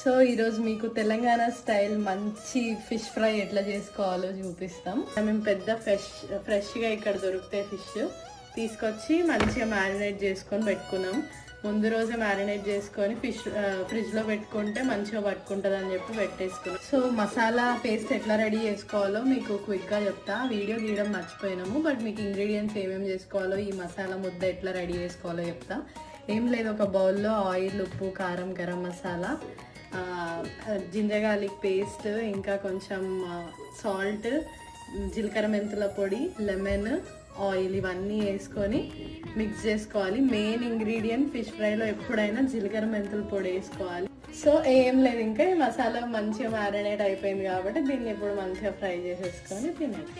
So ఈరోజు మీకు Telangana style మంచి ఫిష్ ఫ్రై ఎట్లా చేసుకోవాలో చూపిస్తాం. మేము పెద్ద ఫ్రెష్గా ఇక్కడ దొరుకుతాయి ఫిష్ తీసుకొచ్చి మంచిగా మ్యారినేట్ చేసుకొని పెట్టుకున్నాం. ముందు రోజే మ్యారినేట్ చేసుకొని ఫ్రిడ్జ్లో పెట్టుకుంటే మంచిగా పట్టుకుంటుంది అని చెప్పి పెట్టేసుకున్నాం. సో మసాలా పేస్ట్ ఎట్లా రెడీ చేసుకోవాలో మీకు క్విక్గా చెప్తా. వీడియో తీయడం మర్చిపోయినాము, బట్ మీకు ఇంగ్రీడియంట్స్ ఏమేమి చేసుకోవాలో, ఈ మసాలా ముద్ద ఎట్లా రెడీ చేసుకోవాలో చెప్తా. ఏం లేదు, ఒక బౌల్లో ఆయిల్, ఉప్పు, కారం, garam masala, ginger garlic paste, ఇంకా కొంచెం సాల్ట్, జీలకర్ర మెంతుల పొడి, లెమన్, ఆయిల్ ఇవన్నీ వేసుకొని మిక్స్ చేసుకోవాలి. మెయిన్ ఇంగ్రీడియంట్ ఫిష్ ఫ్రైలో ఎప్పుడైనా జీలకర్ర మెంతుల పొడి వేసుకోవాలి. సో ఏం లేదు, ఇంకా ఈ మసాలా మంచిగా మ్యారినేట్ అయిపోయింది కాబట్టి దీన్ని ఇప్పుడు మంచిగా ఫ్రై చేసేసుకొని తినేది.